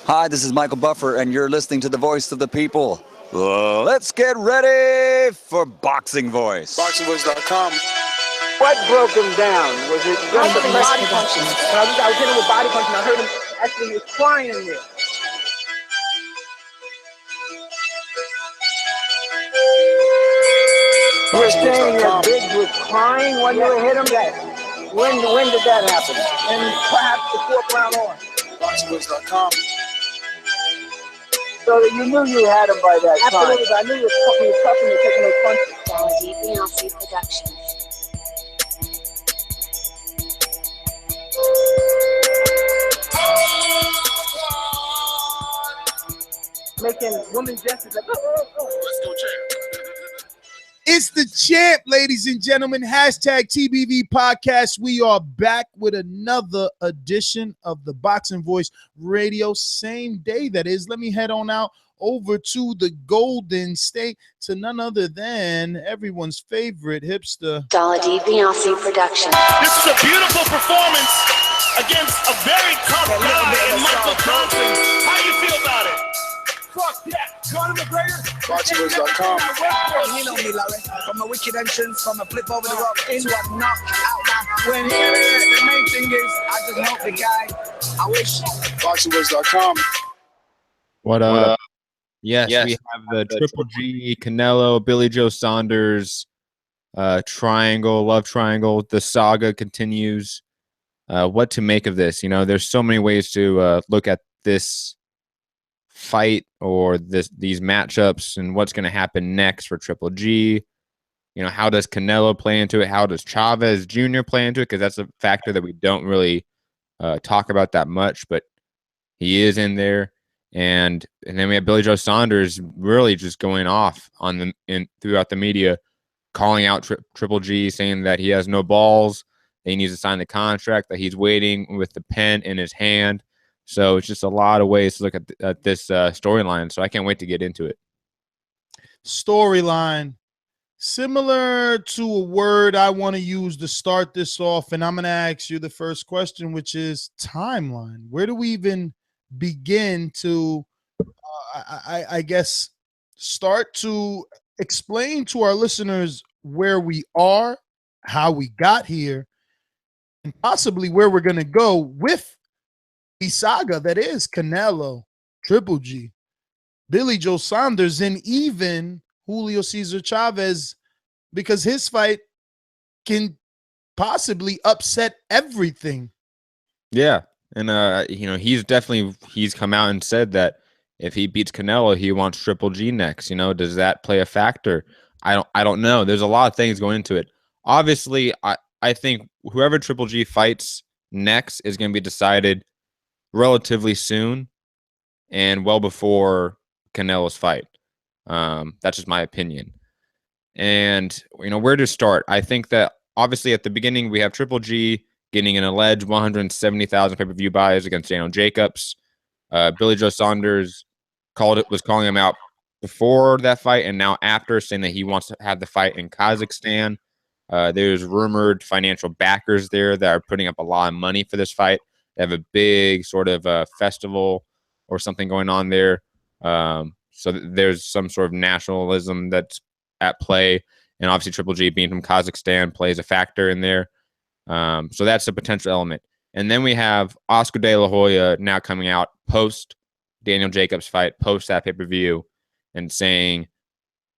Hi, this is Michael Buffer, and you're listening to the voice of the people. Let's get ready for Boxing Voice. BoxingVoice.com. What broke him down? Was it just a body punching? I was hitting him with body punching. I heard him actually he was crying in there. You're saying that Gibbs was crying when you hit him? When did that happen? And perhaps the fourth round on. BoxingVoice.com. So that you knew you had him by that time. Absolutely, I knew he was tough and taking those punches. Gennady Golovkin. Making women gestures like, oh. Let's go, champ. It's the champ, ladies and gentlemen. Hashtag TBV podcast. We are back with another edition of the Boxing Voice Radio. Same day, that is. Let me head on out over to the Golden State to none other than everyone's favorite hipster. Gennady Golovkin production. This is a beautiful performance against a very tough guy in Michael Johnson. How do you feel about it? Fuck that. Conor McGregor. BoxingVoice.com. You know me, Larry. From a wicked entrance, from a flip over the rock into a knockout. When the main thing is, I just hope the guy. I wish. BoxingVoice.com. What up? Yes, we have the Triple G, Canelo, Billy Joe Saunders, triangle, love triangle. The saga continues. What to make of this? You know, there's so many ways to look at this fight or these matchups and what's going to happen next for Triple G. You know, how does Canelo play into it? How does Chavez Jr. play into it? Because that's a factor that we don't really talk about that much, but he is in there. And then we have Billy Joe Saunders really just going off on throughout the media, calling out Triple G, saying that he has no balls, that he needs to sign the contract, that he's waiting with the pen in his hand. So it's just a lot of ways to look at this storyline. So I can't wait to get into it. Storyline. Similar to a word I want to use to start this off, and I'm going to ask you the first question, which is timeline. Where do we even begin to, I guess, start to explain to our listeners where we are, how we got here, and possibly where we're going to go with the saga that is Canelo, Triple G, Billy Joe Saunders, and even Julio Cesar Chavez, because his fight can possibly upset everything. Yeah. And, you know, he's come out and said that if he beats Canelo, he wants Triple G next. You know, does that play a factor? I don't know. There's a lot of things going into it. Obviously, I think whoever Triple G fights next is going to be decided relatively soon and well before Canelo's fight. That's just my opinion. And, you know, where to start? I think that obviously at the beginning we have Triple G getting an alleged 170,000 pay-per-view buys against Daniel Jacobs. Billy Joe Saunders was calling him out before that fight and now after, saying that he wants to have the fight in Kazakhstan. There's rumored financial backers there that are putting up a lot of money for this fight. They have a big sort of festival or something going on there. So there's some sort of nationalism that's at play. And obviously Triple G being from Kazakhstan plays a factor in there. So that's a potential element. And then we have Oscar De La Hoya now coming out post Daniel Jacobs fight, post that pay-per-view, and saying,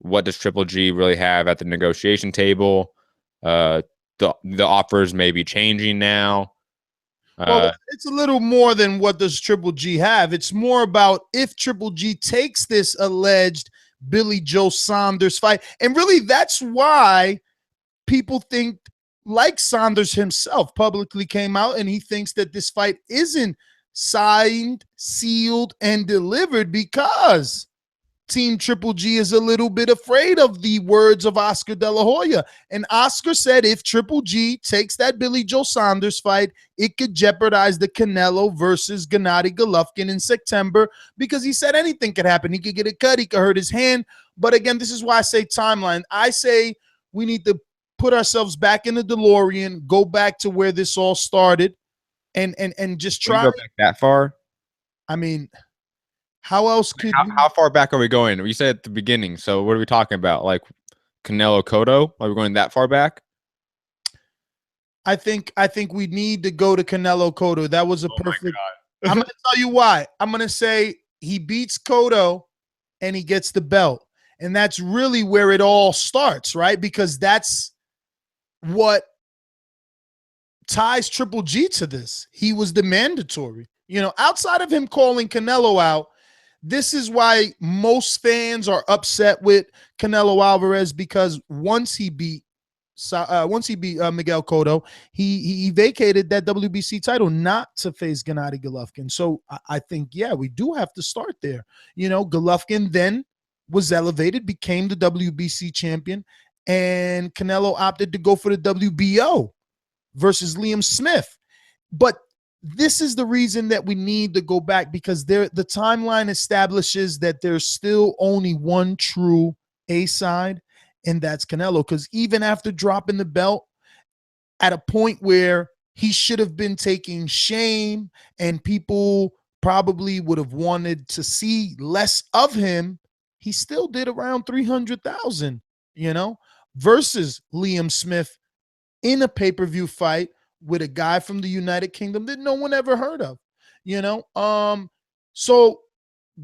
what does Triple G really have at the negotiation table? The offers may be changing now. Well, it's a little more than what does Triple G have. It's more about if Triple G takes this alleged Billy Joe Saunders fight. And really, that's why people think, like Saunders himself publicly came out, and he thinks that this fight isn't signed, sealed, and delivered because Team Triple G is a little bit afraid of the words of Oscar De La Hoya. And Oscar said if Triple G takes that Billy Joe Saunders fight, it could jeopardize the Canelo versus Gennady Golovkin in September, because he said anything could happen. He could get a cut. He could hurt his hand. But again, this is why I say timeline. I say we need to put ourselves back in the DeLorean, go back to where this all started, and just try. Go back that far? I mean, How else could How far back are we going? You said at the beginning. So what are we talking about? Like Canelo Cotto? Are we going that far back? I think we need to go to Canelo Cotto. That was a perfect. I'm going to tell you why. I'm going to say he beats Cotto and he gets the belt. And that's really where it all starts, right? Because that's what ties Triple G to this. He was the mandatory. You know, outside of him calling Canelo out, this is why most fans are upset with Canelo Alvarez, because once he beat Miguel Cotto, he vacated that WBC title not to face Gennady Golovkin. So I think, yeah, we do have to start there. You know, Golovkin then was elevated, became the WBC champion, and Canelo opted to go for the WBO versus Liam Smith. But this is the reason that we need to go back, because the timeline establishes that there's still only one true A side, and that's Canelo. Because even after dropping the belt at a point where he should have been taking shame and people probably would have wanted to see less of him, he still did around 300,000, you know, versus Liam Smith in a pay-per-view fight with a guy from the United Kingdom that no one ever heard of, you know? So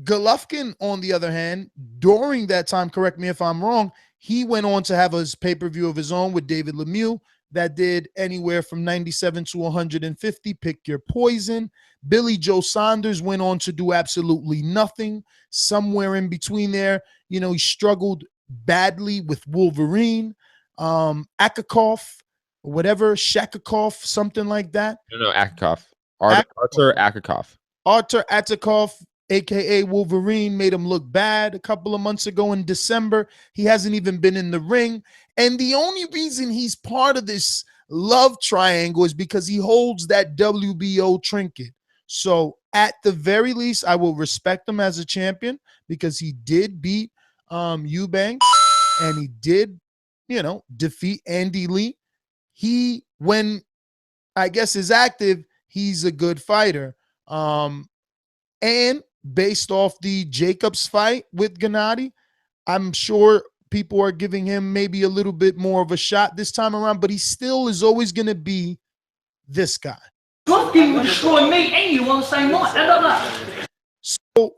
Golovkin, on the other hand, during that time, correct me if I'm wrong, he went on to have his pay-per-view of his own with David Lemieux that did anywhere from 97 to 150, pick your poison. Billy Joe Saunders went on to do absolutely nothing. Somewhere in between there, you know, he struggled badly with Wolverine, Akakov, whatever, Shakakov, something like that. No, Akakov. Artur Akakov. Artur Akakov, a.k.a. Wolverine, made him look bad a couple of months ago in December. He hasn't even been in the ring. And the only reason he's part of this love triangle is because he holds that WBO trinket. So at the very least, I will respect him as a champion, because he did beat Eubanks and he did, you know, defeat Andy Lee. He, when I guess is active, he's a good fighter. And based off the Jacobs fight with Gennady, I'm sure people are giving him maybe a little bit more of a shot this time around, but he still is always going to be this guy. Golovkin will destroy me and you on the same night. So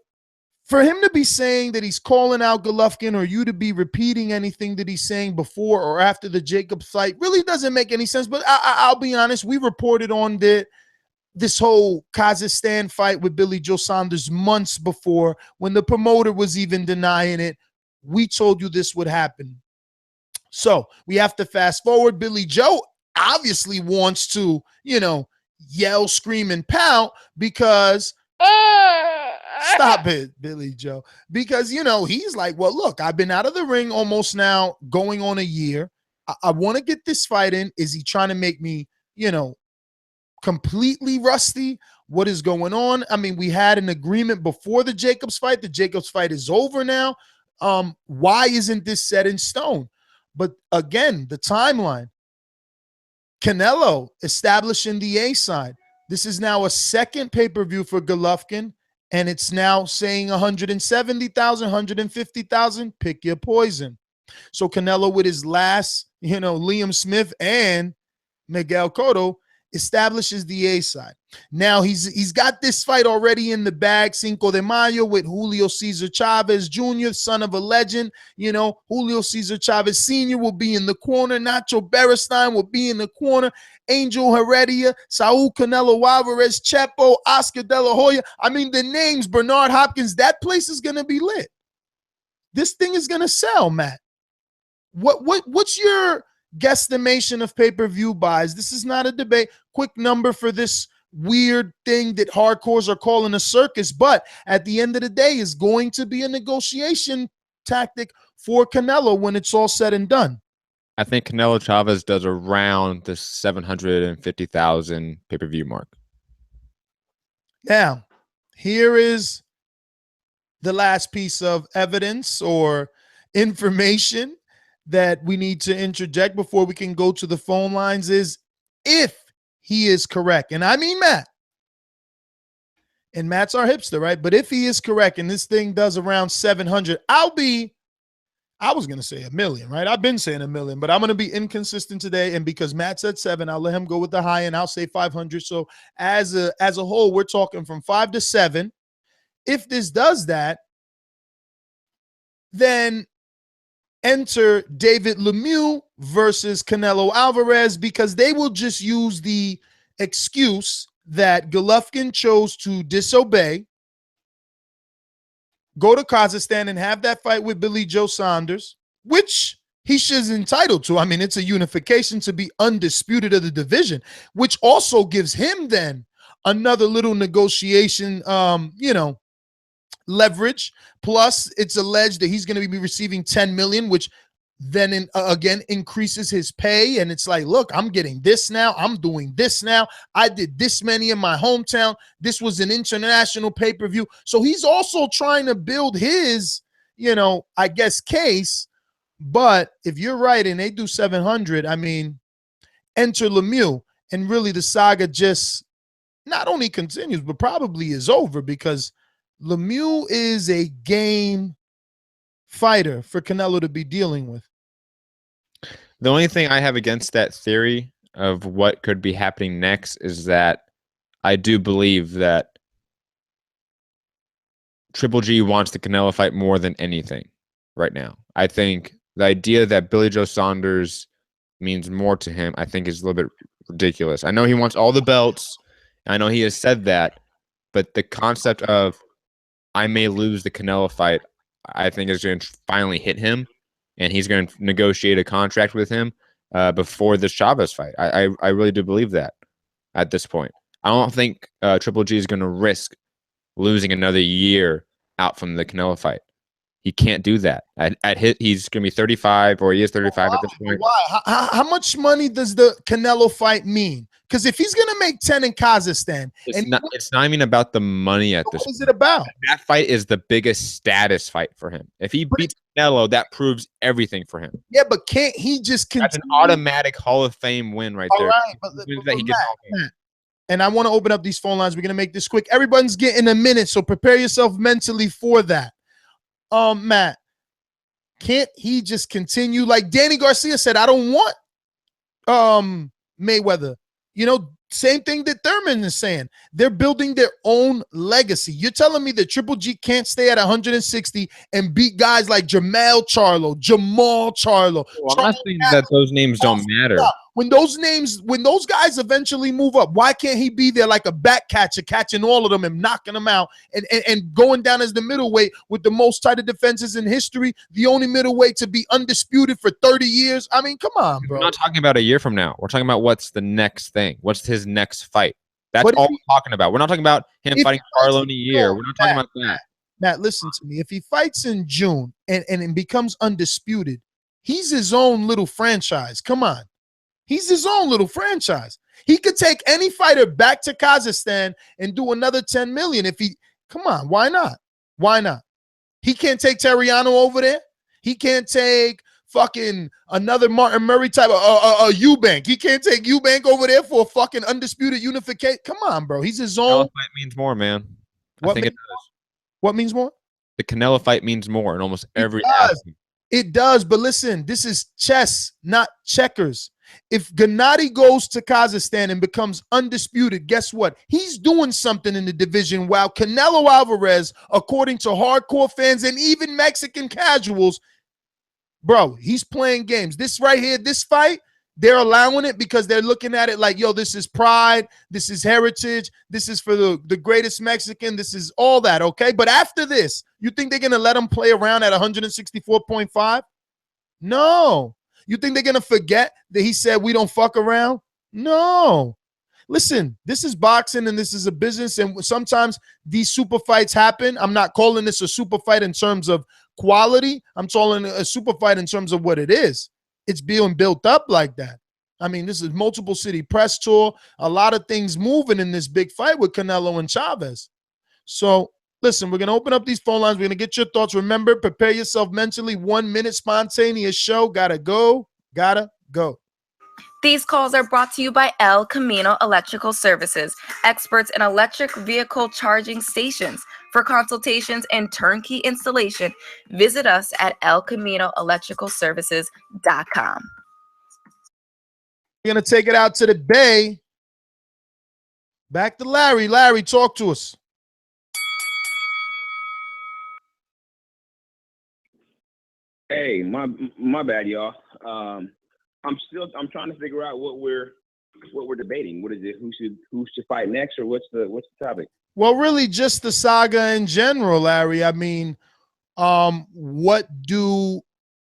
for him to be saying that he's calling out Golovkin, or you to be repeating anything that he's saying before or after the Jacobs fight, really doesn't make any sense. But I'll be honest, we reported on this whole Kazakhstan fight with Billy Joe Saunders months before, when the promoter was even denying it. We told you this would happen. So we have to fast forward. Billy Joe obviously wants to, you know, yell, scream, and pout because stop it, Billy Joe. Because, you know, he's like, well, look, I've been out of the ring almost now going on a year. I want to get this fight in. Is he trying to make me, you know, completely rusty? What is going on? I mean, we had an agreement before the Jacobs fight. The Jacobs fight is over now. Why isn't this set in stone? But again, the timeline. Canelo establishing the A side. This is now a second pay-per-view for Golovkin, and it's now saying 170,000, 150,000. Pick your poison. So Canelo, with his last, you know, Liam Smith and Miguel Cotto, establishes the A side. Now he's got this fight already in the bag, Cinco de Mayo, with Julio Cesar Chavez Jr., son of a legend. You know, Julio Cesar Chavez Sr. will be in the corner. Nacho Beristain will be in the corner. Angel Heredia, Saul Canelo Alvarez, Chepo, Oscar De La Hoya. I mean, the names, Bernard Hopkins, that place is going to be lit. This thing is going to sell, Matt. What's your guesstimation of pay-per-view buys? This is not a debate. Quick number for this weird thing that hardcores are calling a circus, but at the end of the day is going to be a negotiation tactic for Canelo when it's all said and done. I think Canelo Chavez does around the 750,000 pay-per-view mark. Now, here is the last piece of evidence or information that we need to interject before we can go to the phone lines is if he is correct. And I mean, Matt, And Matt's our hipster, right? But if he is correct and this thing does around 700, I was going to say $1 million, right? I've been saying $1 million, but I'm going to be inconsistent today. And because Matt said 7, I'll let him go with the high end. I'll say 500. So as a whole, we're talking from 5 to 7. If this does that, then enter David Lemieux versus Canelo Alvarez, because they will just use the excuse that Golovkin chose to disobey, go to Kazakhstan and have that fight with Billy Joe Saunders, which he is entitled to. I mean, it's a unification to be undisputed of the division, which also gives him then another little negotiation, leverage. Plus, it's alleged that he's going to be receiving $10 million, which then again increases his pay. And it's like, look, I'm getting this now. I'm doing this now. I did this many in my hometown. This was an international pay-per-view. So he's also trying to build his, I guess, case. But if you're right and they do 700, I mean, enter Lemieux. And really the saga just not only continues, but probably is over, because Lemieux is a game fighter for Canelo to be dealing with. The only thing I have against that theory of what could be happening next is that I do believe that Triple G wants the Canelo fight more than anything right now. I think the idea that Billy Joe Saunders means more to him, I think, is a little bit ridiculous. I know he wants all the belts. I know he has said that, but the concept of I may lose the Canelo fight, I think is going to finally hit him, and he's going to negotiate a contract with him before the Chavez fight. I really do believe that at this point. I don't think Triple G is going to risk losing another year out from the Canelo fight. He can't do that. He's going to be 35, or he is 35 at this point. Why? How much money does the Canelo fight mean? Because if he's going to make 10 in Kazakhstan, it's not even about the money at this point. What is it about? That fight is the biggest status fight for him. If he beats Canelo, that proves everything for him. Yeah, but can't he just continue? That's an automatic Hall of Fame win right there. Right, but Matt, and I want to open up these phone lines. We're going to make this quick. Everyone's getting a minute, so prepare yourself mentally for that. Matt, can't he just continue? Like Danny Garcia said, I don't want Mayweather. Same thing that Thurman is saying. They're building their own legacy. You're telling me that Triple G can't stay at 160 and beat guys like Jamal Charlo. Well, I'm not saying that those names don't matter. When those guys eventually move up, why can't he be there like a bat catcher, catching all of them and knocking them out and going down as the middleweight with the most title defenses in history, the only middleweight to be undisputed for 30 years? I mean, come on, bro. We're not talking about a year from now. We're talking about what's the next thing. What's his next fight? That's all we're talking about. We're not talking about him fighting Charlo in a year. We're not talking about that. Matt, listen to me. If he fights in June and becomes undisputed, he's his own little franchise. Come on. He's his own little franchise. He could take any fighter back to Kazakhstan and do another 10 million if he – come on, why not? Why not? He can't take Terriano over there. He can't take fucking another Martin Murray type of Eubank. He can't take Eubank over there for a fucking undisputed unification. Come on, bro. He's his own. Canelo fight means more, man. What means more? The Canelo fight means more in almost every aspect. It does, but listen, this is chess, not checkers. If Gennady goes to Kazakhstan and becomes undisputed, guess what? He's doing something in the division, while Canelo Alvarez, according to hardcore fans and even Mexican casuals, bro, he's playing games. This right here, this fight, they're allowing it because they're looking at it like, yo, this is pride, this is heritage, this is for the greatest Mexican, this is all that, okay? But after this, you think they're going to let him play around at 164.5? No. You think they're going to forget that he said we don't fuck around? No. Listen, this is boxing and this is a business, and sometimes these super fights happen. I'm not calling this a super fight in terms of quality. I'm calling it a super fight in terms of what it is. It's being built up like that. I mean, this is multiple city press tour, a lot of things moving in this big fight with Canelo and Chavez. So listen, we're going to open up these phone lines. We're going to get your thoughts. Remember, prepare yourself mentally. 1 minute spontaneous show. Gotta go. These calls are brought to you by El Camino Electrical Services, experts in electric vehicle charging stations. For consultations and turnkey installation, visit us at elcaminoelectricalservices.com. We're going to take it out to the Bay. Back to Larry. Larry, talk to us. Hey, my bad, y'all. I'm trying to figure out what we're debating. What is it? Who should fight next, or what's the topic? Well, really, just the saga in general, Larry. I mean, what do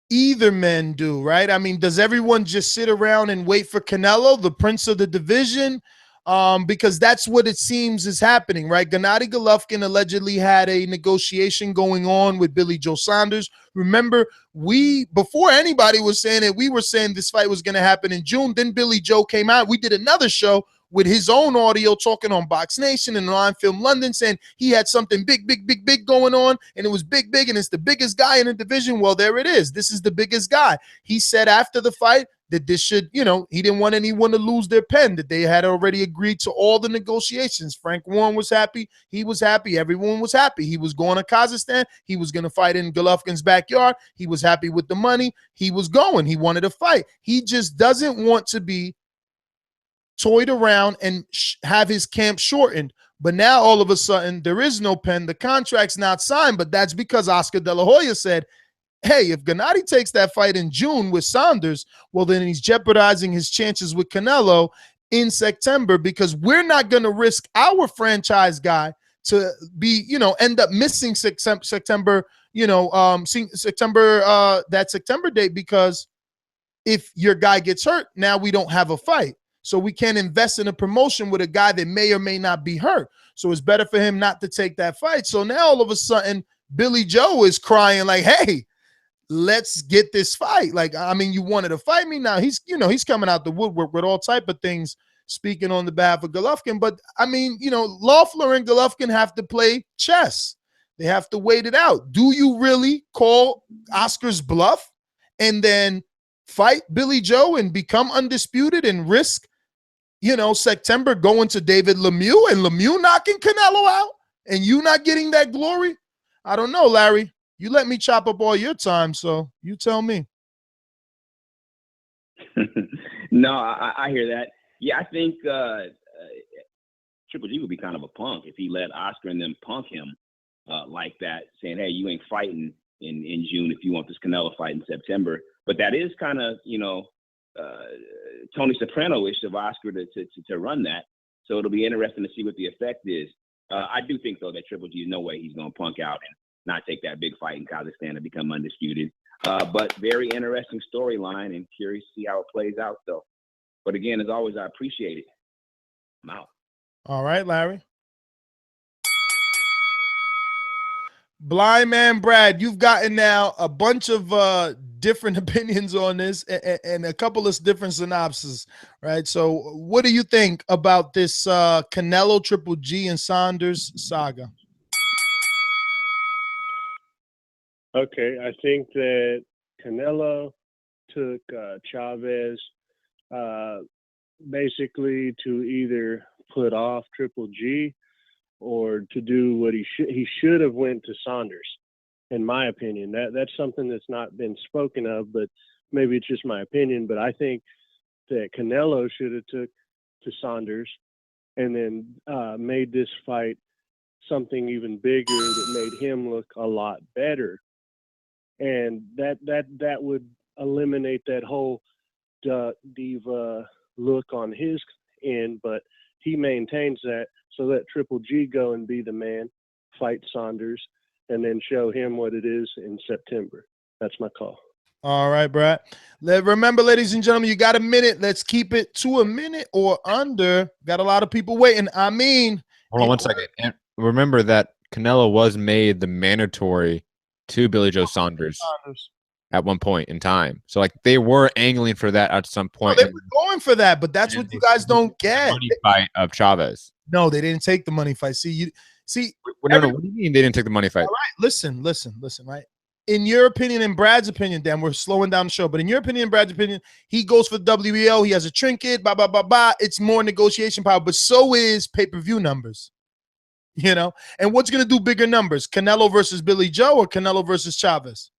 either men do, right? I mean, does everyone just sit around and wait for Canelo, the prince of the division? Because that's what it seems is happening, right? Gennady Golovkin allegedly had a negotiation going on with Billy Joe Saunders. Remember, before anybody was saying it, we were saying this fight was going to happen in June. Then Billy Joe came out. We did another show with his own audio talking on Box Nation and Live Film London, saying he had something big going on, and it was big, and it's the biggest guy in the division. Well, there it is. This is the biggest guy. He said after the fight that this should, he didn't want anyone to lose their pen, that they had already agreed to all the negotiations. Frank Warren was happy. He was happy. Everyone was happy. He was going to Kazakhstan. He was going to fight in Golovkin's backyard. He was happy with the money. He was going. He wanted to fight. He just doesn't want to be toyed around and have his camp shortened. But now all of a sudden there is no pen. The contract's not signed, but that's because Oscar De La Hoya said, hey, if Gennady takes that fight in June with Saunders, well, then he's jeopardizing his chances with Canelo in September, because we're not going to risk our franchise guy to be, end up missing September, that September date, because if your guy gets hurt, now we don't have a fight. So we can't invest in a promotion with a guy that may or may not be hurt. So it's better for him not to take that fight. So now all of a sudden, Billy Joe is crying like, hey, let's get this fight. Like, I mean, you wanted to fight me. Now he's coming out the woodwork with all type of things, speaking on the behalf of Golovkin. But I mean, Loeffler and Golovkin have to play chess. They have to wait it out. Do you really call Oscar's bluff and then fight Billy Joe and become undisputed and risk, September going to David Lemieux and Lemieux knocking Canelo out and you not getting that glory? I don't know, Larry. You let me chop up all your time, so you tell me. No, I hear that. Yeah, I think Triple G would be kind of a punk if he let Oscar and them punk him like that, saying, hey, you ain't fighting in June if you want this Canelo fight in September. But that is kind of, Tony Soprano-ish of Oscar to run that. So it'll be interesting to see what the effect is. I do think, though, that Triple G, no way he's going to punk out and not take that big fight in Kazakhstan to become undisputed. But very interesting storyline, and curious to see how it plays out, though. But again, as always, I appreciate it. I'm out. All right, Larry. Blind Man Brad, you've gotten now a bunch of different opinions on this and a couple of different synopses, right? So what do you think about this Canelo, Triple G, and Saunders saga? Okay, I think that Canelo took Chavez basically to either put off Triple G or to do what he should have went to Saunders, in my opinion. That's something that's not been spoken of, but maybe it's just my opinion. But I think that Canelo should have took to Saunders and then made this fight something even bigger that made him look a lot better. And that would eliminate that whole diva look on his end, but he maintains that, so let Triple G go and be the man, fight Saunders, and then show him what it is in September. That's my call. All right, Brad. Remember, ladies and gentlemen, you got a minute. Let's keep it to a minute or under. Got a lot of people waiting. I mean, hold on one second. And remember that Canelo was made the mandatory to Billy Joe Saunders at one point in time. So like they were angling for that at some point. No, they were going for that, but that's what you guys don't get. Money fight of Chavez. No, they didn't take the money fight. See. No, what do you mean they didn't take the money fight? All right, listen, right? in your opinion and Brad's opinion, Dan, we're slowing down the show, but in your opinion and Brad's opinion, he goes for the WBO. He has a trinket, blah, blah, blah, blah. It's more negotiation power, but so is pay-per-view numbers, you know? And what's going to do bigger numbers, Canelo versus Billy Joe or Canelo versus Chavez?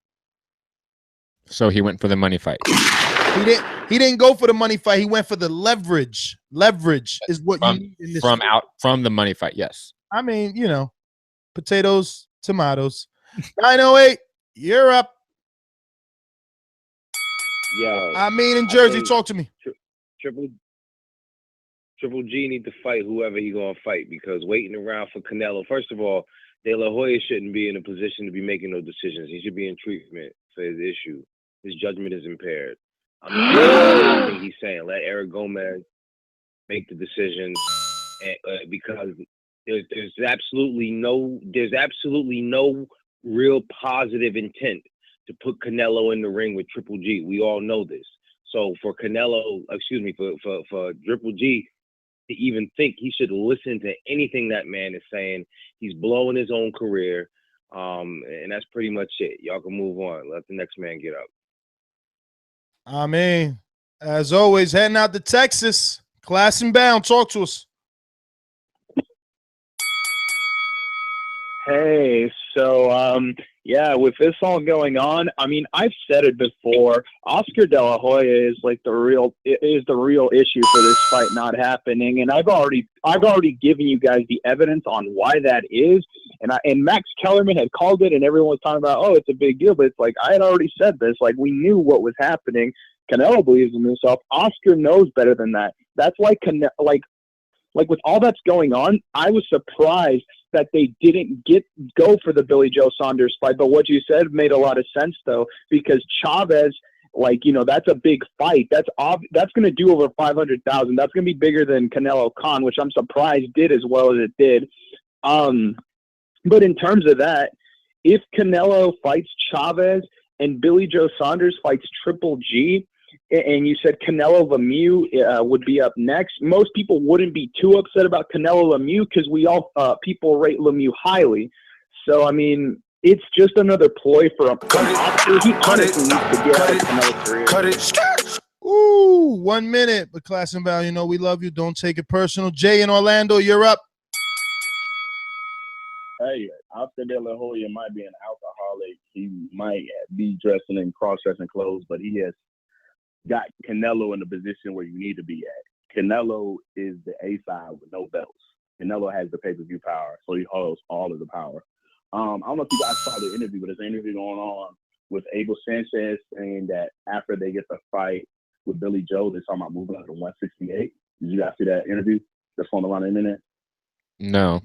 So he went for the money fight. He didn't go for the money fight. He went for the leverage. Leverage is what you need in this from the money fight, yes. I mean, you know, potatoes, tomatoes. 908, you're up. Yo, I mean, in Jersey, talk to me. Triple G need to fight whoever he gonna fight, because waiting around for Canelo. First of all, De La Hoya shouldn't be in a position to be making no decisions. He should be in treatment for his issue. His judgment is impaired. I'm not anything he's saying. Let Eric Gomez make the decision, because there's absolutely no real positive intent to put Canelo in the ring with Triple G. We all know this. So for for Triple G to even think he should listen to anything that man is saying, he's blowing his own career. And that's pretty much it. Y'all can move on. Let the next man get up. I mean, as always, heading out to Texas. Class and bound. Talk to us. Hey, so yeah, with this all going on, I mean, I've said it before. Oscar De La Hoya is like the real issue for this fight not happening, and I've already given you guys the evidence on why that is. And Max Kellerman had called it, and everyone was talking about, oh, it's a big deal, but it's like I had already said this. Like, we knew what was happening. Canelo believes in himself. Oscar knows better than that. That's why like with all that's going on, I was surprised that they didn't go for the Billy Joe Saunders fight. But what you said made a lot of sense, though, because Chavez, like, you know, that's a big fight. That's going to do over 500,000. That's going to be bigger than Canelo Khan, which I'm surprised did as well as it did. But in terms of that, if Canelo fights Chavez and Billy Joe Saunders fights Triple G, and you said Canelo Lemieux would be up next, most people wouldn't be too upset about Canelo Lemieux because people rate Lemieux highly. So, I mean, it's just another ploy for him. He honestly needs to get out of Canelo's career. Cut it. Ooh, 1 minute. But Class and Val, you know we love you. Don't take it personal. Jay in Orlando, you're up. Hey, Oscar De La Hoya might be an alcoholic. He might be dressing in cross-dressing clothes, but he has got Canelo in the position where you need to be at. Canelo is the A side with no belts. Canelo has the pay-per-view power, so he holds all of the power. I don't know if you guys saw the interview, but there's an interview going on with Abel Sanchez saying that after they get the fight with Billy Joe, they're talking about moving up to 168. Did you guys see that interview that's on the internet? No.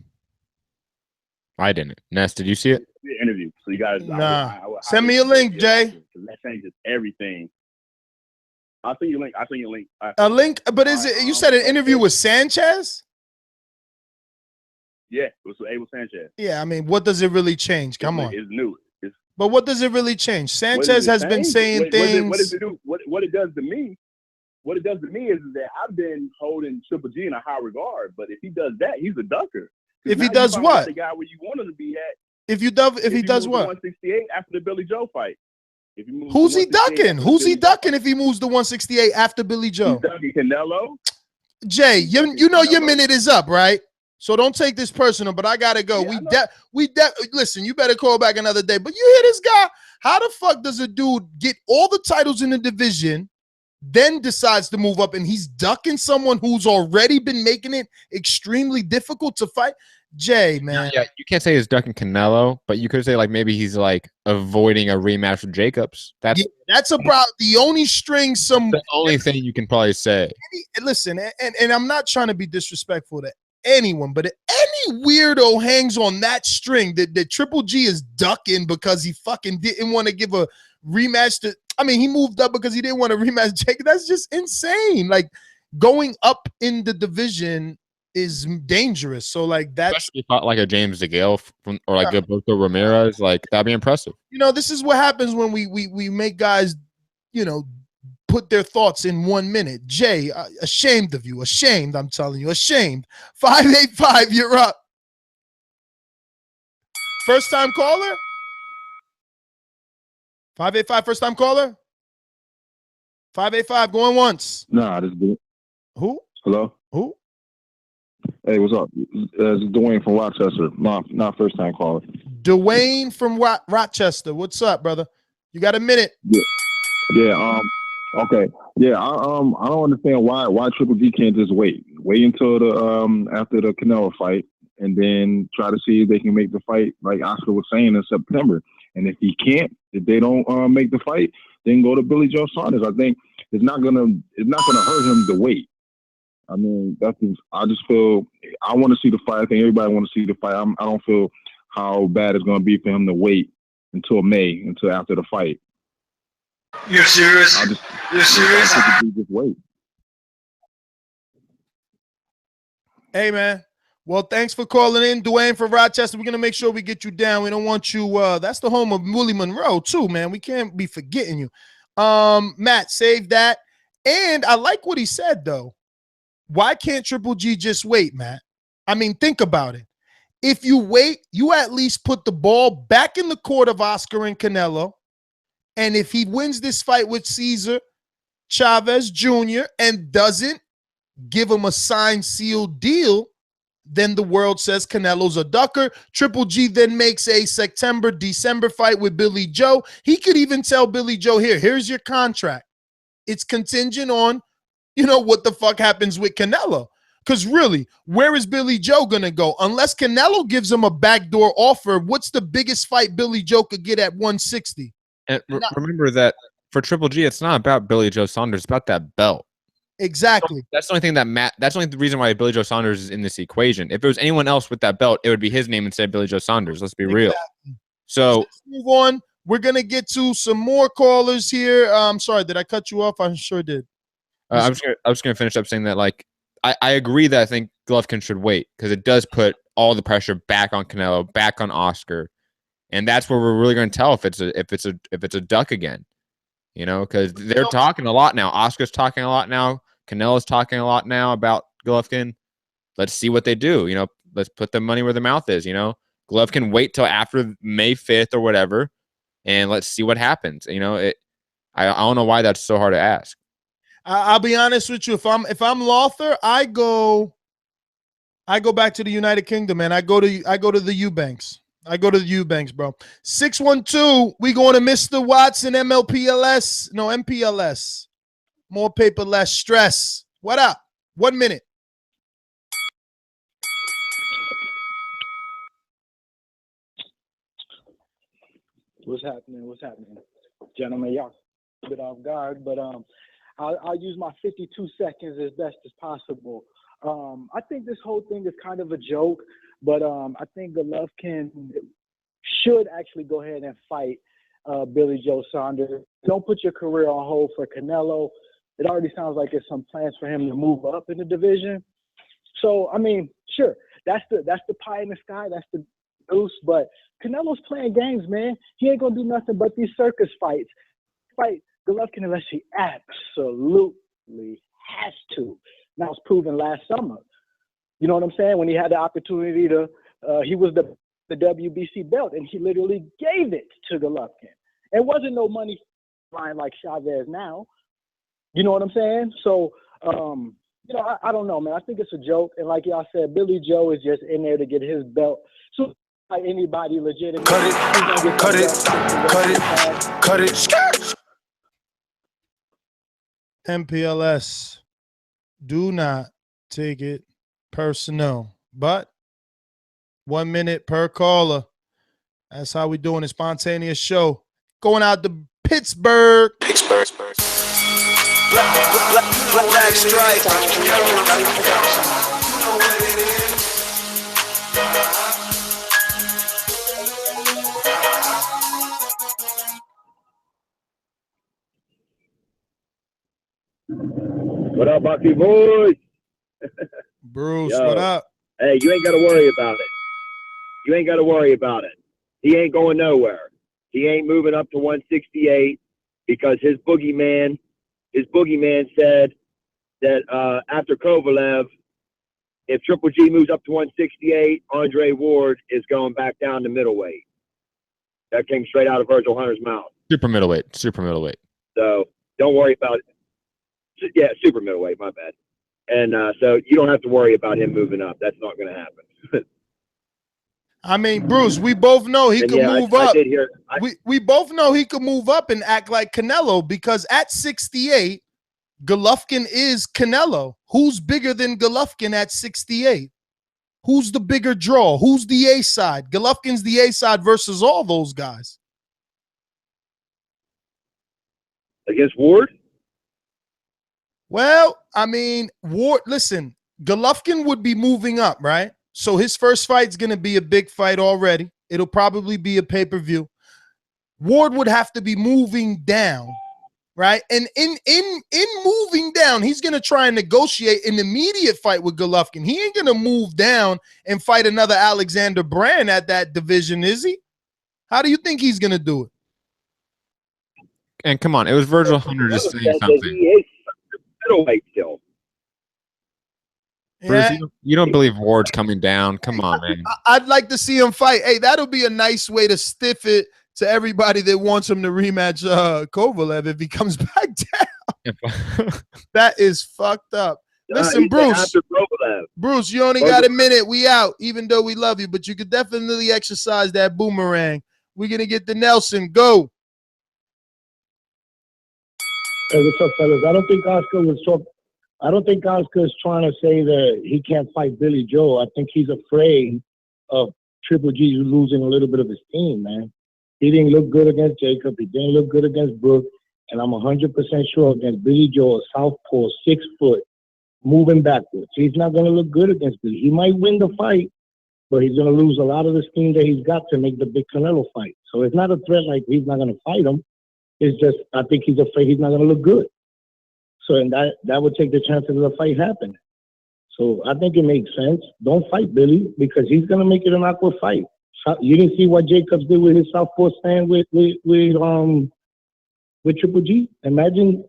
I didn't. Ness, did you see it? The interview. So you guys, nah. Send me a link, Jay. That changes everything. I'll send you a link. A link, but is it? You said an interview with Sanchez? Yeah, it was with Abel Sanchez. Yeah, I mean, what does it really change? Come on. It's new. But what does it really change? Sanchez has been saying things. What does it do? What it does to me? What it does to me is that I've been holding Triple G in a high regard. But if he does that, he's a ducker. If he does what? The guy where you want him to be at. If he does what? 168 after the Billy Joe fight. Who's he ducking? Who's he ducking if he moves to 168 after Billy Joe? He's ducking Canelo. Jay, you know your minute is up, right? So don't take this personal, but I gotta go. Yeah, listen, you better call back another day. But you hear this guy? How the fuck does a dude get all the titles in the division, then decides to move up, and he's ducking someone who's already been making it extremely difficult to fight? Jay, man. Yeah, you can't say he's ducking Canelo, but you could say like maybe he's like avoiding a rematch with Jacobs. That's a problem. The only string the only thing you can probably say. Listen, and I'm not trying to be disrespectful to anyone, but any weirdo hangs on that string that Triple G is ducking because he fucking didn't want to give a rematch to. I mean, he moved up because he didn't want to rematch Jacobs. That's just insane. Like, going up in the division is dangerous. So like that, especially if like a James DeGale or like Gilberto Ramirez, like that'd be impressive. You know, this is what happens when we make guys, you know, put their thoughts in 1 minute. Jay, ashamed of you. Ashamed, I'm telling you. Ashamed. 585, you're up. First time caller? 585, first time caller? 585, going once. Nah, this is Who? Hello? Who? Hey, what's up? This is Dwayne from Rochester. Not first time caller. Dwayne from Rochester. What's up, brother? You got a minute. Yeah. Okay. Yeah. I don't understand why Triple G can't just wait until the after the Canelo fight and then try to see if they can make the fight like Oscar was saying in September. And if he can't, if they don't make the fight, then go to Billy Joe Saunders. I think it's not gonna hurt him to wait. I mean, I just feel I want to see the fight. I think everybody want to see the fight. I don't feel how bad it's going to be for him to wait until May, until after the fight. You're serious? You're serious? Just wait. Hey, man. Well, thanks for calling in, Dwayne from Rochester. We're going to make sure we get you down. We don't want you that's the home of Willie Monroe, too, man. We can't be forgetting you. Matt, save that. And I like what he said, though. Why can't Triple G just wait, Matt? I mean, think about it. If you wait, you at least put the ball back in the court of Oscar and Canelo. And if he wins this fight with Cesar Chavez Jr. and doesn't give him a signed, sealed deal, then the world says Canelo's a ducker. Triple G then makes a September, December fight with Billy Joe. He could even tell Billy Joe, here's your contract. It's contingent on, what the fuck happens with Canelo. Because really, where is Billy Joe going to go? Unless Canelo gives him a backdoor offer, what's the biggest fight Billy Joe could get at 160? And remember that for Triple G, it's not about Billy Joe Saunders. It's about that belt. Exactly. That's the only thing that's the only reason why Billy Joe Saunders is in this equation. If it was anyone else with that belt, it would be his name instead of Billy Joe Saunders. Let's be real. So let's move on. We're going to get to some more callers here. I'm sorry. Did I cut you off? I sure did. I was going to finish up saying that, like, I agree that I think Golovkin should wait because it does put all the pressure back on Canelo, back on Oscar, and that's where we're really going to tell if it's a duck again, because they're talking a lot now. Oscar's talking a lot now. Canelo's talking a lot now about Golovkin. Let's see what they do. Let's put the money where the mouth is. Golovkin wait till after May 5th or whatever, and let's see what happens. I don't know why that's so hard to ask. I'll be honest with you. If I'm Lothar, I go back to the United Kingdom, man. I go to the Eubanks. I go to the Eubanks, bro. 612. We going to Mr. Watson, MLPLS. No, MPLS. More paper, less stress. What up? 1 minute. What's happening? Gentlemen, y'all a bit off guard, but I'll use my 52 seconds as best as possible. I think this whole thing is kind of a joke, but I think Golovkin should actually go ahead and fight Billy Joe Saunders. Don't put your career on hold for Canelo. It already sounds like there's some plans for him to move up in the division. So, I mean, sure, that's the pie in the sky. That's the goose, but Canelo's playing games, man. He ain't going to do nothing but these circus fights. Fight Golovkin unless he absolutely has to. That was proven last summer. You know what I'm saying? When he had the opportunity to, he was the WBC belt, and he literally gave it to Golovkin. It wasn't no money line like Chavez now. You know what I'm saying? So, I don't know, man. I think it's a joke. And like y'all said, Billy Joe is just in there to get his belt. So, like anybody legitimate. Cut it. MPLS, do not take it personal. But 1 minute per caller. That's how we doing a spontaneous show. Going out to Pittsburgh. Black stripe. What up, Boxing Voice? Bruce, Yo. what up? Hey, you ain't got to worry about it. He ain't going nowhere. He ain't moving up to 168 because his boogeyman said that after Kovalev, if Triple G moves up to 168, Andre Ward is going back down to middleweight. That came straight out of Virgil Hunter's mouth. Super middleweight. Super middleweight. So don't worry about it. Yeah, super middleweight. My bad. And so you don't have to worry about him moving up. That's not going to happen. I mean, Bruce, we both know he could move up. I did hear. We both know he could move up and act like Canelo, because at 68, Golovkin is Canelo. Who's bigger than Golovkin at 68? Who's the bigger draw? Who's the A side? Golovkin's the A side versus all those guys. Against Ward? Well, I mean, Ward, listen, Golovkin would be moving up, right? So his first fight's going to be a big fight already. It'll probably be a pay-per-view. Ward would have to be moving down, right? And in moving down, he's going to try and negotiate an immediate fight with Golovkin. He ain't going to move down and fight another Alexander Brand at that division, is he? How do you think he's going to do it? And come on, it was Virgil Hunter just saying something. He is middleweight still. Bruce, you don't believe Ward's coming down? Come on, man. I'd like to see him fight. Hey, that'll be a nice way to stiff it to everybody that wants him to rematch Kovalev if he comes back down. That is fucked up. Listen, Bruce, you only got a minute. We out, even though we love you, but you could definitely exercise that boomerang. We're going to get the Nelson. Go. Hey, what's up, fellas? I don't think Oscar is trying to say that he can't fight Billy Joe. I think he's afraid of Triple G losing a little bit of his team, man. He didn't look good against Jacob. He didn't look good against Brooke. And I'm 100% sure against Billy Joe, a southpaw, 6 foot, moving backwards. He's not going to look good against Billy. He might win the fight, but he's going to lose a lot of the steam that he's got to make the big Canelo fight. So it's not a threat like he's not going to fight him. It's just, I think he's afraid he's not going to look good. So, and that would take the chances of the fight happening. So I think it makes sense. Don't fight Billy, because he's going to make it an awkward fight. You didn't see what Jacobs did with his southpaw stand with Triple G. Imagine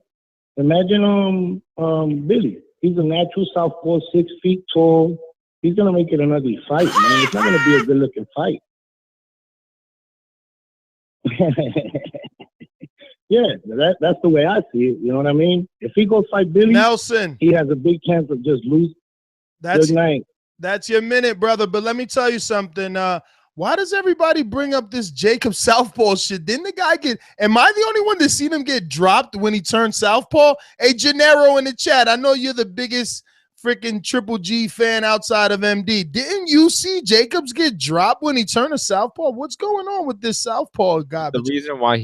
Billy. He's a natural southpaw, 6 feet tall. He's going to make it an ugly fight, man. It's not going to be a good looking fight. Yeah, that's the way I see it. You know what I mean? If he goes fight Billy Nelson, he has a big chance of just losing. Good night. That's your minute, brother. But let me tell you something. Why does everybody bring up this Jacob Southpaw shit? Didn't the guy get? Am I the only one that seen him get dropped when he turned Southpaw? Hey, Gennaro in the chat, I know you're the biggest freaking Triple G fan outside of MD. Didn't you see Jacobs get dropped when he turned a Southpaw? What's going on with this Southpaw guy? The reason why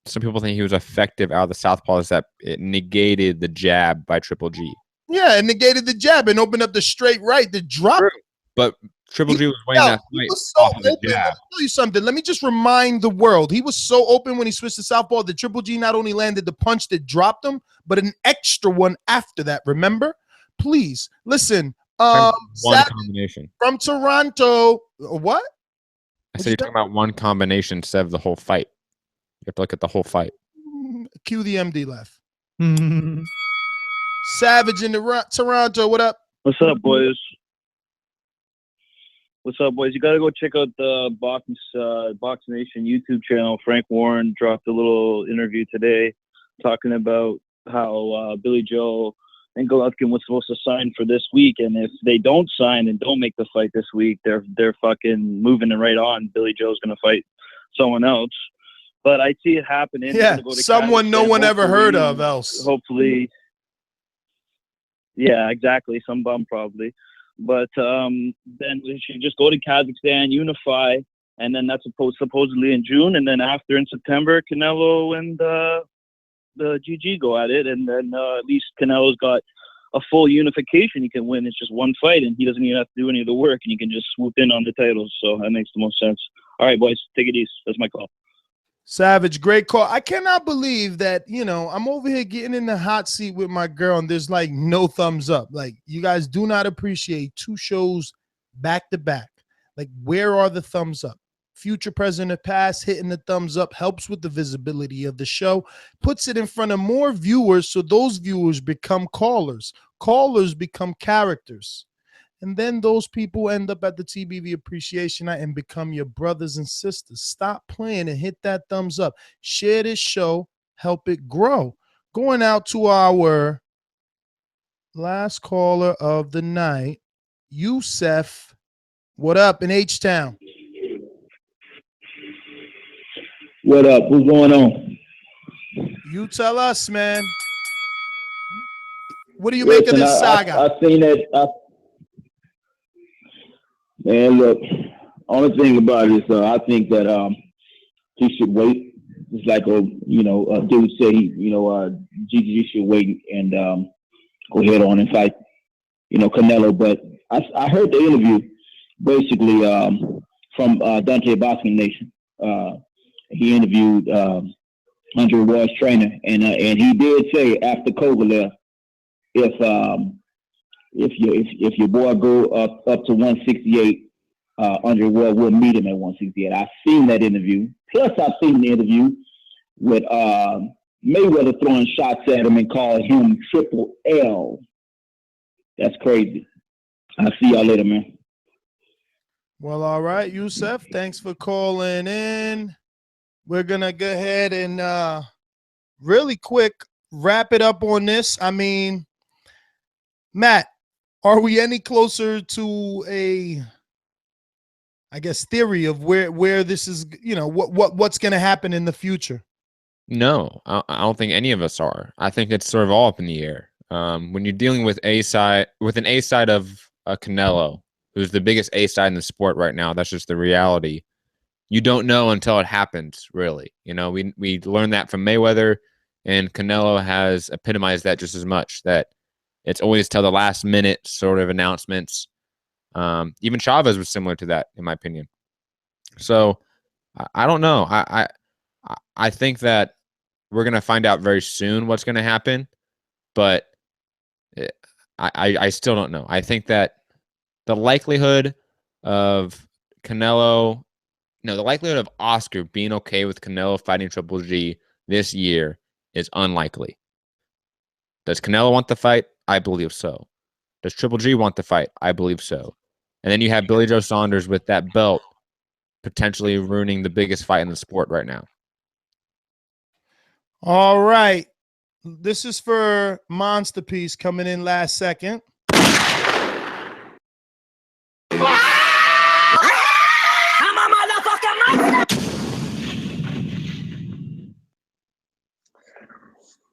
some people think he was effective out of the southpaw is that it negated the jab by Triple G. Yeah, it negated the jab and opened up the straight right. The drop. True. But Triple G was winning that fight off of the jab. Let me tell you something. Let me just remind the world. He was so open when he switched to southpaw that Triple G not only landed the punch that dropped him, but an extra one after that. Remember? Please listen. One combination from Toronto. What? I said you're talking about one combination instead of the whole fight. You have to look at the whole fight. Cue the MD laugh. Savage in Toronto. What up? What's up, boys? What's up, boys? You got to go check out the Box Nation YouTube channel. Frank Warren dropped a little interview today talking about how Billy Joe and Golovkin was supposed to sign for this week, and if they don't sign and don't make the fight this week, they're fucking moving it right on. Billy Joe's going to fight someone else. But I see it happening. Yeah, someone no one ever heard of else. Hopefully. Yeah, exactly. Some bum probably. But then we should just go to Kazakhstan, unify, and then that's supposedly in June. And then after in September, Canelo and the GG go at it. And then at least Canelo's got a full unification he can win. It's just one fight, and he doesn't even have to do any of the work, and he can just swoop in on the titles. So that makes the most sense. All right, boys, take it easy. That's my call. Savage, great call. I cannot believe that, I'm over here getting in the hot seat with my girl and there's like no thumbs up. Like, you guys do not appreciate 2 shows back to back. Like, where are the thumbs up? Future President of Past hitting the thumbs up helps with the visibility of the show, puts it in front of more viewers, so those viewers become callers. Callers become characters. And then those people end up at the TBV Appreciation Night and become your brothers and sisters. Stop playing and hit that thumbs up. Share this show. Help it grow. Going out to our last caller of the night, Yusef. What up in H-Town? What up? What's going on? You tell us, man. What do you make of this saga? I seen that. Man, look, only thing about it is I think that he should wait. It's like a dude said GG should wait and go ahead on and fight Canelo. But I heard the interview basically from Dante Boxing Nation. He interviewed Andre Ward's trainer, and he did say after Koga left, if your boy go up to 168, Andre Ward will meet him at 168. I've seen that interview. Plus, I've seen the interview with Mayweather throwing shots at him and calling him Triple L. That's crazy. I'll see y'all later, man. Well, all right, Yusef. Thanks for calling in. We're going to go ahead and really quick wrap it up on this. I mean, Matt, are we any closer to a, I guess, theory of where this is, what's going to happen in the future? No, I don't think any of us are. I think it's sort of all up in the air. When you're dealing with an A side of Canelo, who's the biggest A side in the sport right now, that's just the reality. You don't know until it happens, really. We learned that from Mayweather, and Canelo has epitomized that just as much, that it's always till the last minute sort of announcements. Even Chavez was similar to that, in my opinion. So I don't know. I think that we're going to find out very soon what's going to happen, but I still don't know. I think that the likelihood of the likelihood of Oscar being okay with Canelo fighting Triple G this year is unlikely. Does Canelo want the fight? I believe so. Does Triple G want the fight? I believe so. And then you have Billy Joe Saunders with that belt potentially ruining the biggest fight in the sport right now. All right. This is for Monster Piece coming in last second.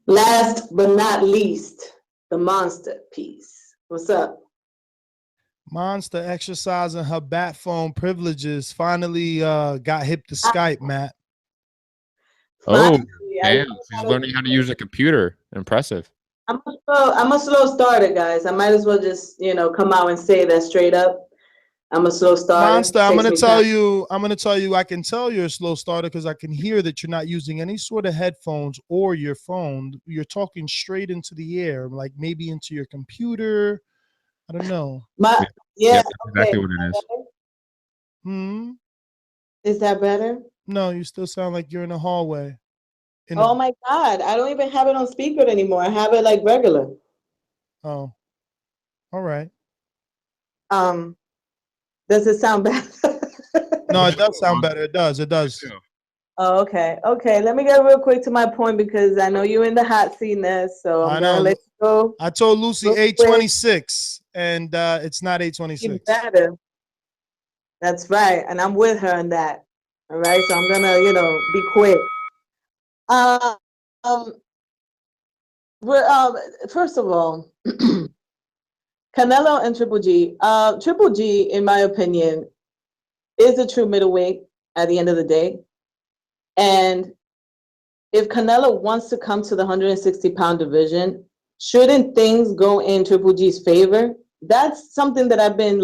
Last but not least, the Monster Piece. What's up? Monster exercising her bat phone privileges. Finally got hip to Skype, Matt. Oh, damn. She's learning how to use a computer. Impressive. I'm a slow starter, guys. I might as well just, come out and say that straight up. I'm a slow starter. Monster, I'm gonna tell you, I can tell you're a slow starter because I can hear that you're not using any sort of headphones or your phone. You're talking straight into the air, like maybe into your computer. I don't know. Yeah, that's exactly what it is. Is that better? No, you still sound like you're in a hallway. Oh my God, I don't even have it on speaker anymore. I have it like regular. Oh, all right. Does it sound better? No, it does sound better. It does. Oh, okay. Okay, let me get real quick to my point because I know you're in the hot seat, Ness, so I'm going to let you go. I told Lucy 826, and it's not 826. Better. That's right, and I'm with her on that. All right, so I'm going to, be quick. First of all, Canelo and Triple G. Triple G, in my opinion, is a true middleweight at the end of the day. And if Canelo wants to come to the 160-pound division, shouldn't things go in Triple G's favor? That's something that I've been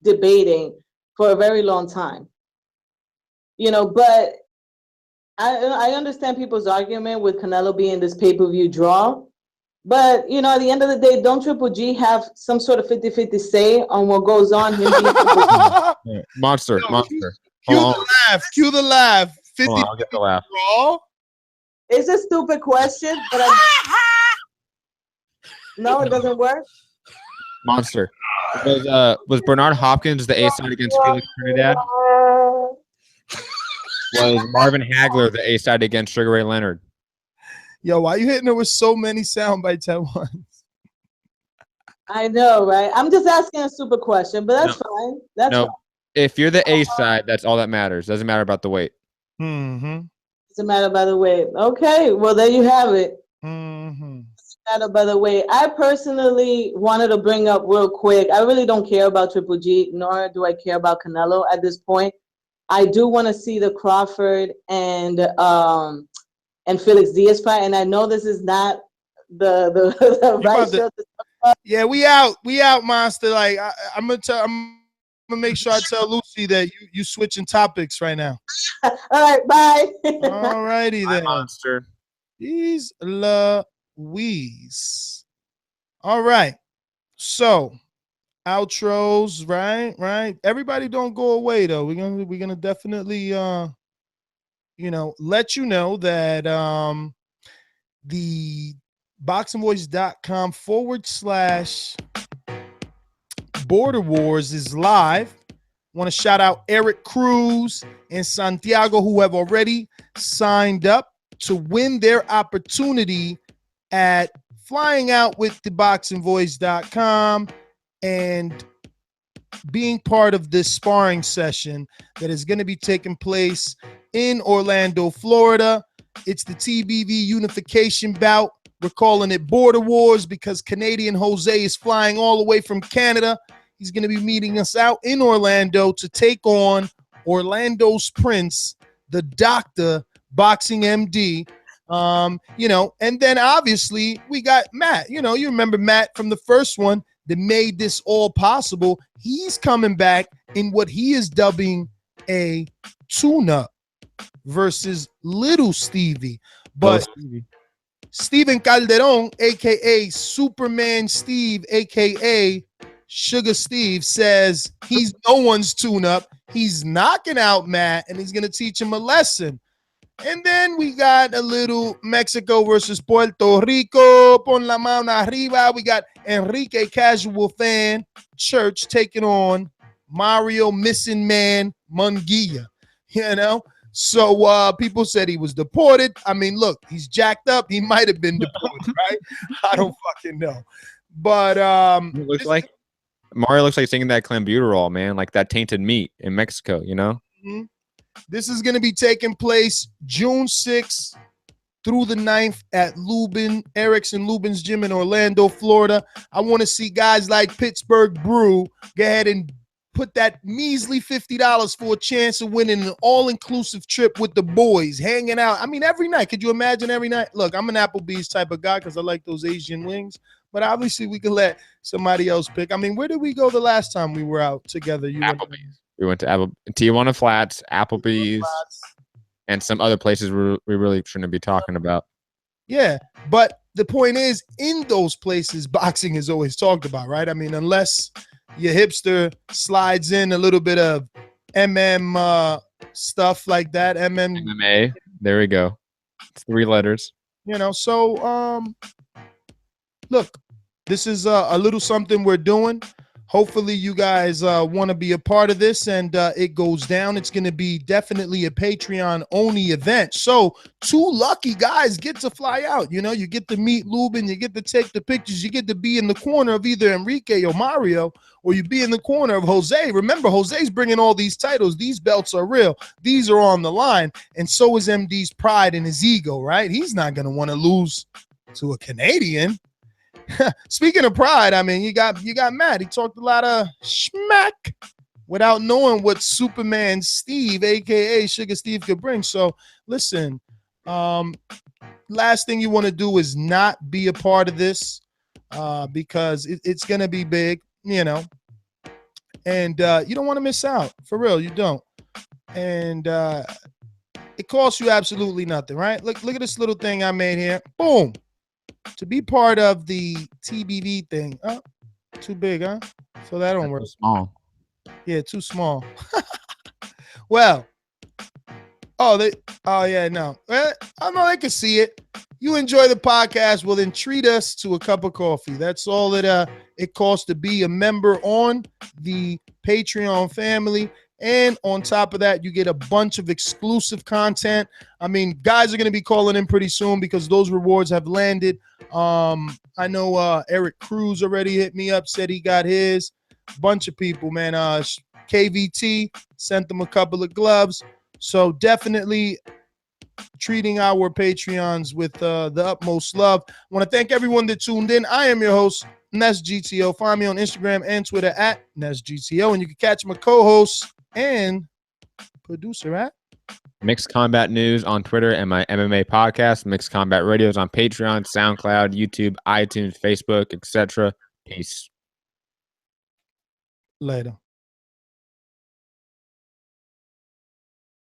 debating for a very long time. But I understand people's argument with Canelo being this pay-per-view draw. But, at the end of the day, don't Triple G have some sort of 50-50 say on what goes on? Monster. Cue the laugh. 50 I'll get the laugh. Draw? It's a stupid question, but no, it doesn't work. Monster. Was Bernard Hopkins the A side against Felix Trinidad? Was Marvin Hagler the A side against Sugar Ray Leonard? Yo, why you hitting her with so many sound bites at once? I know, right? I'm just asking a super question, but that's fine. That's fine. If you're the A side, that's all that matters. Doesn't matter about the weight. Mm-hmm. Doesn't matter by the weight. Okay, well there you have it. Mm-hmm. Doesn't matter by the weight. I personally wanted to bring up real quick. I really don't care about Triple G, nor do I care about Canelo at this point. I do want to see the Crawford and Felix Diaz fight, and I know this is not the right show. Yeah, we out, monster. Like I'm gonna make sure I tell Lucy that you switching topics right now. All right, bye. All righty then. Monster. He's Louise. All right. So outros, right. Everybody don't go away though. We're gonna definitely let you know that the boxingvoice.com/Border Wars is live. Want to shout out Eric Cruz and Santiago, who have already signed up to win their opportunity at flying out with the boxingvoice.com and being part of this sparring session that is going to be taking place in Orlando, Florida. It's the TBV unification bout. We're calling it Border Wars because Canadian Jose is flying all the way from Canada. He's going to be meeting us out in Orlando to take on Orlando's Prince, the Dr. BoxingMD. And then obviously we got Matt. You remember Matt from the first one that made this all possible. He's coming back in what he is dubbing a tune-up versus Little Stevie. But Steven Calderon, a.k.a. Superman Steve, a.k.a. Sugar Steve, says he's no one's tune-up. He's knocking out Matt, and he's going to teach him a lesson. And then we got a little Mexico versus Puerto Rico. Pon la mano arriba. We got Enrique Casual Fan Church taking on Mario Missing Man Munguia. So people said he was deported. I mean, look, he's jacked up. He might have been deported, right? I don't fucking know. But Mario looks like singing that clenbuterol, man, like that tainted meat in Mexico, Mm-hmm. This is going to be taking place June 6th through the 9th at Eric's and Lubin's Gym in Orlando, Florida. I want to see guys like Pittsburgh Brew go ahead and put that measly $50 for a chance of winning an all-inclusive trip with the boys, hanging out. I mean, every night. Could you imagine every night? Look, I'm an Applebee's type of guy because I like those Asian wings. But obviously, we can let somebody else pick. I mean, where did we go the last time we were out together? Applebee's. We went to Tijuana Flats, Applebee's, and some other places we really shouldn't be talking about. Yeah, but the point is, in those places, boxing is always talked about, right? I mean, unless your hipster slides in a little bit of stuff like that, MMA. There we go. 3 letters. So look, this is a little something we're doing. Hopefully you guys want to be a part of this and it goes down. It's going to be definitely a Patreon-only event. So 2 lucky guys get to fly out. You get to meet Lubin. You get to take the pictures. You get to be in the corner of either Enrique or Mario, or you be in the corner of Jose. Remember, Jose's bringing all these titles. These belts are real. These are on the line. And so is MD's pride and his ego, right? He's not going to want to lose to a Canadian. Speaking of pride, I mean, you got Matt. He talked a lot of schmack without knowing what Superman Steve, aka Sugar Steve, could bring. So listen, last thing you want to do is not be a part of this because it's gonna be big, and you don't want to miss out. For real, you don't. And it costs you absolutely nothing, right? Look at this little thing I made here. Boom. To be part of the TBV thing. Oh, too big, huh? So that don't work. Too small. Yeah, too small. Well, no. They can see it. You enjoy the podcast, well then treat us to a cup of coffee. That's all it it costs to be a member on the Patreon family. And on top of that, you get a bunch of exclusive content. I mean, guys are going to be calling in pretty soon because those rewards have landed. I know Eric Cruz already hit me up, said he got his. Bunch of people, man. KVT sent them a couple of gloves. So definitely treating our Patreons with the utmost love. I want to thank everyone that tuned in. I am your host, NestGTO. Find me on Instagram and Twitter at NestGTO. And you can catch my co-host and producer at Mixed Combat News on Twitter and my MMA podcast, Mixed Combat Radios on Patreon, SoundCloud, YouTube, iTunes, Facebook, etc. Peace. Later.